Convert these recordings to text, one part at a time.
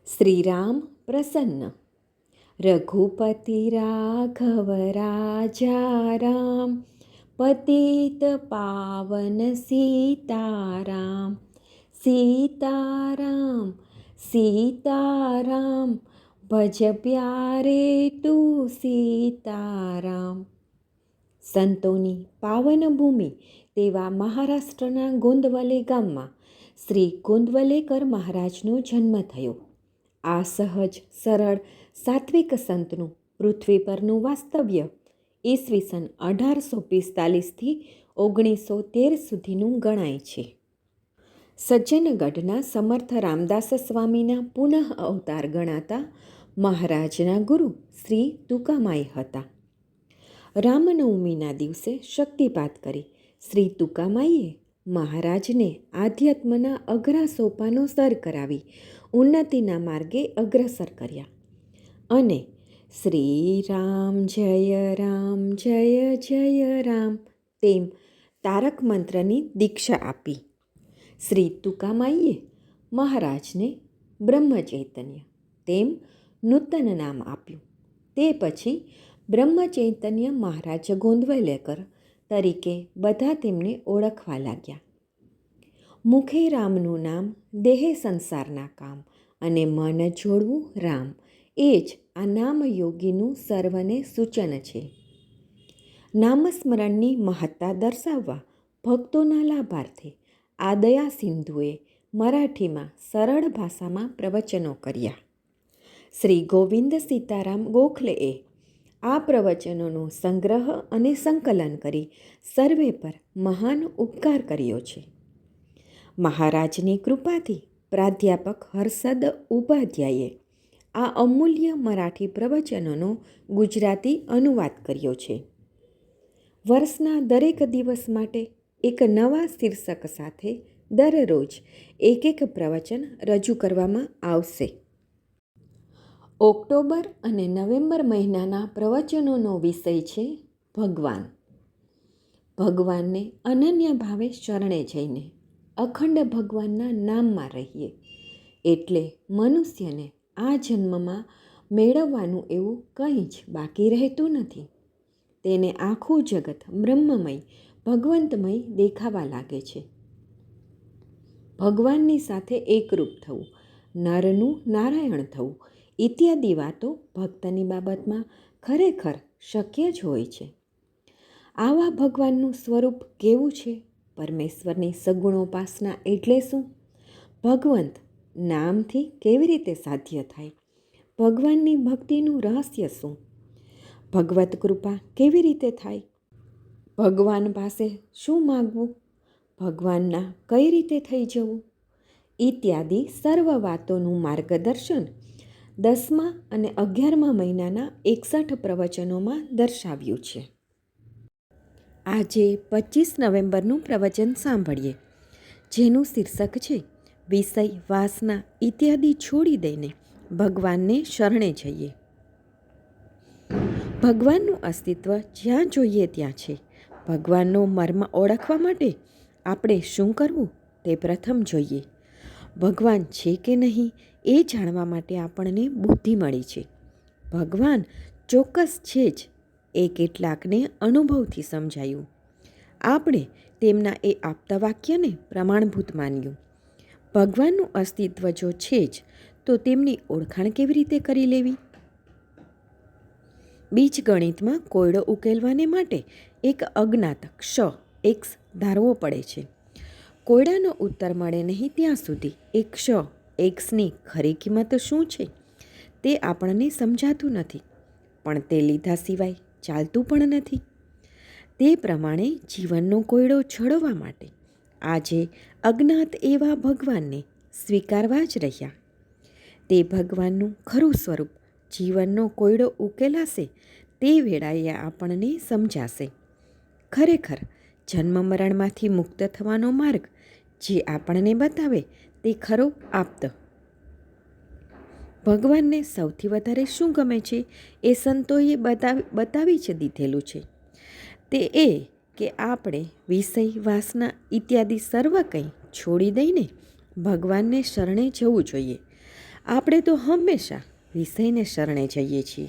શ્રીરામ પ્રસન્ન. રઘુપતિ રાઘવ રાજા રામ, પતિત પાવન સીતારામ. સીતારામ સીતારામ, ભજ પ્યારે તું સીતારામ. સંતોની પાવન ભૂમિ તેવા મહારાષ્ટ્રના ગોંદવલે ગામમાં શ્રી ગોંદવલેકર મહારાજનો જન્મ થયો. આ સહજ સરળ સાત્વિક સંતનું પૃથ્વી પરનું વાસ્તવ્ય ઈસવીસન 1845થી 1913 સુધીનું ગણાય છે. સજ્જનગઢના સમર્થ રામદાસ સ્વામીના પુનઃ અવતાર ગણાતા મહારાજના ગુરુ શ્રી તુકામાઈ હતા. રામનવમીના દિવસે શક્તિપાત કરી શ્રી તુકામાઈએ મહારાજને આધ્યાત્મના અઘરા સોપાનો સર કરાવી ઉન્નતિના માર્ગે અગ્રસર કર્યા અને શ્રી રામ જય જય રામ તેમ તારક મંત્રની દીક્ષા આપી. શ્રી તુકામાઈએ મહારાજને બ્રહ્મચૈતન્ય તેમ નૂતન નામ આપ્યું. તે પછી બ્રહ્મચૈતન્ય મહારાજ ગોંદવલેકર તરીકે બધા તેમને ઓળખવા લાગ્યા. મુખે રામનું નામ, દેહે સંસારના કામ અને મન જોડવું રામ, એ જ આ નામયોગીનું સર્વને સૂચન છે. નામસ્મરણની મહત્તા દર્શાવવા ભક્તોના લાભાર્થે આ દયા સિંધુએ મરાઠીમાં સરળ ભાષામાં પ્રવચનો કર્યા. શ્રી ગોવિંદ સીતારામ ગોખલેએ આ પ્રવચનોનો સંગ્રહ અને સંકલન કરી સર્વે પર મહાન ઉપકાર કર્યો છે. મહારાજની કૃપાથી પ્રાધ્યાપક હર્ષદ ઉપાધ્યાયે આ અમૂલ્ય મરાઠી પ્રવચનોનો ગુજરાતી અનુવાદ કર્યો છે. વર્ષના દરેક દિવસ માટે એક નવા શીર્ષક સાથે દરરોજ એક પ્રવચન રજૂ કરવામાં આવશે. ઓક્ટોબર અને નવેમ્બર મહિનાના પ્રવચનોનો વિષય છે ભગવાન. ભગવાનને અનન્ય ભાવે શરણે જઈને અખંડ ભગવાનના નામમાં રહીએ એટલે મનુષ્યને આ જન્મમાં મેળવવાનું એવું કંઈ જ બાકી રહેતું નથી. તેને આખું જગત બ્રહ્મમય ભગવંતમય દેખાવા લાગે છે. ભગવાનની સાથે એકરૂપ થવું, નરનું નારાયણ થવું ઇત્યાદિ વાતો ભક્તની બાબતમાં ખરેખર શક્ય જ હોય છે. આવા ભગવાનનું સ્વરૂપ કેવું છે? પરમેશ્વરની સગુણોપાસના એટલે શું? ભગવંત નામથી કેવી રીતે સાધ્ય થાય? ભગવાનની ભક્તિનું રહસ્ય શું? ભગવત કૃપા કેવી રીતે થાય? ભગવાન પાસે શું માગવું? ભગવાનના કઈ રીતે થઈ જવું? ઇત્યાદિ સર્વ વાતોનું માર્ગદર્શન 10મા અને 11મા મહિનાના 61 પ્રવચનોમાં દર્શાવ્યું છે. આજે 25 નવેમ્બરનું પ્રવચન સાંભળીએ, જેનું શીર્ષક છે વિષય વાસના ઇત્યાદિ છોડી દઈને ભગવાનને શરણે જઈએ. ભગવાનનું અસ્તિત્વ જ્યાં જોઈએ ત્યાં છે. ભગવાનનો મર્મ ઓળખવા માટે આપણે શું કરવું તે પ્રથમ જોઈએ. ભગવાન છે કે નહીં એ જાણવા માટે આપણને બુદ્ધિ મળી છે. ભગવાન ચોક્કસ છે જ એ કેટલાકને અનુભવથી સમજાયું. આપણે તેમના એ આપતા વાક્યને પ્રમાણભૂત માન્યું. ભગવાનનું અસ્તિત્વ જો છે જ તો તેમની ઓળખાણ કેવી રીતે કરી લેવી? બીજગણિતમાં કોયડો ઉકેલવાને માટે એક અજ્ઞાત ક્ષ એક્સ ધારવો પડે છે. કોયડાનો ઉત્તર મળે નહીં ત્યાં સુધી એ ક્ષ એક્સની ખરી કિંમત શું છે તે આપણને સમજાતું નથી, પણ તે લીધા સિવાય ચાલતું પણ નથી. તે પ્રમાણે જીવનનો કોયડો છોડવા માટે આજે અજ્ઞાત એવા ભગવાનને સ્વીકારવા જ રહ્યા. તે ભગવાનનું ખરું સ્વરૂપ જીવનનો કોયડો ઉકેલાશે તે વેળાએ આપણને સમજાશે. ખરેખર જન્મ મરણમાંથી મુક્ત થવાનો માર્ગ જે આપણને બતાવે તે ખરો આપ્ત. ભગવાનને સૌથી વધારે શું ગમે છે એ સંતોએ બતાવી જ દીધેલું છે. તે એ કે આપણે વિષય વાસના ઇત્યાદિ સર્વ કંઈ છોડી દઈને ભગવાનને શરણે જવું જોઈએ. આપણે તો હંમેશા વિષયને શરણે જઈએ છીએ.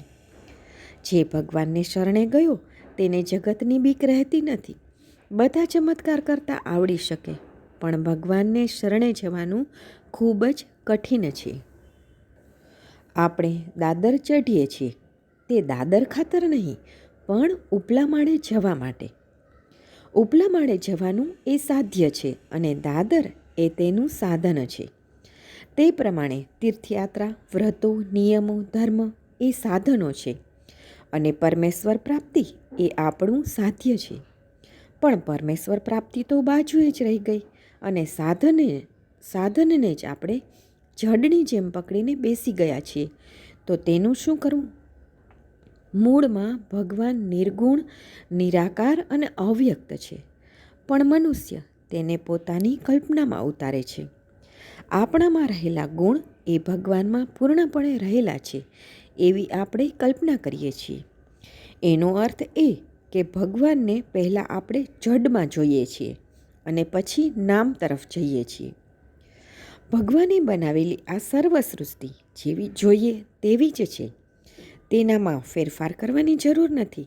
જે ભગવાનને શરણે ગયો તેને જગતની બીક રહેતી નથી. બધા ચમત્કાર કરતાં આવડી શકે, પણ ભગવાનને શરણે જવાનું ખૂબ જ કઠિન છે. આપણે દાદર ચઢીએ છીએ તે દાદર ખાતર નહીં, પણ ઉપલા માળે જવા માટે. ઉપલા માળે જવાનું એ સાધ્ય છે અને દાદર એ તેનું સાધન છે. તે પ્રમાણે તીર્થયાત્રા, વ્રતો, નિયમો, ધર્મ એ સાધનો છે અને પરમેશ્વર પ્રાપ્તિ એ આપણું સાધ્ય છે. પણ પરમેશ્વર પ્રાપ્તિ તો બાજુએ જ રહી ગઈ અને સાધનને જ આપણે જડની જેમ પકડીને બેસી ગયા છીએ. તો તેનું શું કરવું? મૂળમાં ભગવાન નિર્ગુણ, નિરાકાર અને અવ્યક્ત છે, પણ મનુષ્ય તેને પોતાની કલ્પનામાં ઉતારે છે. આપણામાં રહેલા ગુણ એ ભગવાનમાં પૂર્ણપણે રહેલા છે એવી આપણે કલ્પના કરીએ છીએ. એનો અર્થ એ કે ભગવાનને પહેલાં આપણે જડમાં જોઈએ છીએ અને પછી નામ તરફ જઈએ છીએ. ભગવાને બનાવેલી આ સર્વ સૃષ્ટિ જેવી જોઈએ તેવી જ છે. તેનામાં ફેરફાર કરવાની જરૂર નથી.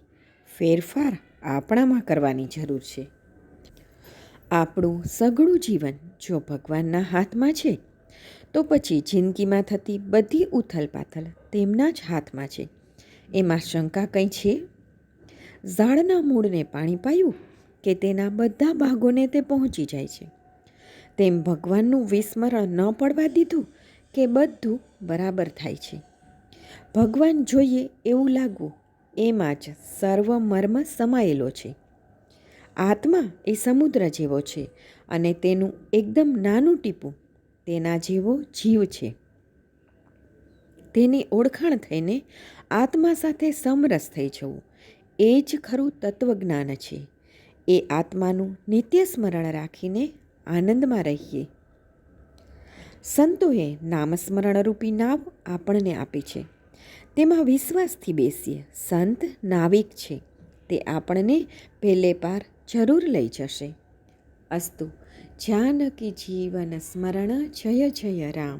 ફેરફાર આપણામાં કરવાની જરૂર છે. આપણું સઘળું જીવન જો ભગવાનના હાથમાં છે, તો પછી જિંદગીમાં થતી બધી ઉથલપાથલ તેમના જ હાથમાં છે. એમાં શંકા કંઈ છે? ઝાડના મૂળને પાણી પાયું કે તેના બધા ભાગોને તે પહોંચી જાય છે. તેમ ભગવાનનું વિસ્મરણ ન પડવા દીધું કે બધું બરાબર થાય છે. ભગવાન જોઈએ એવું લાગવું, એમાં જ સર્વ મર્મ સમાયેલો છે. આત્મા એ સમુદ્ર જેવો છે અને તેનું એકદમ નાનું ટીપું તેના જેવો જીવ છે. તેની ઓળખાણ થઈને આત્મા સાથે સમરસ થઈ જવું એ જ ખરું તત્વજ્ઞાન છે. એ આત્માનું નિત્ય સ્મરણ રાખીને આનંદમાં રહીએ. સંતોએ નામસ્મરણરૂપી નાવ આપણને આપી છે. તેમાં વિશ્વાસથી બેસીએ. સંત નાવિક છે, તે આપણને પેલે પાર જરૂર લઈ જશે. અસ્તુ. જાનકી જીવન સ્મરણ જય જય રામ.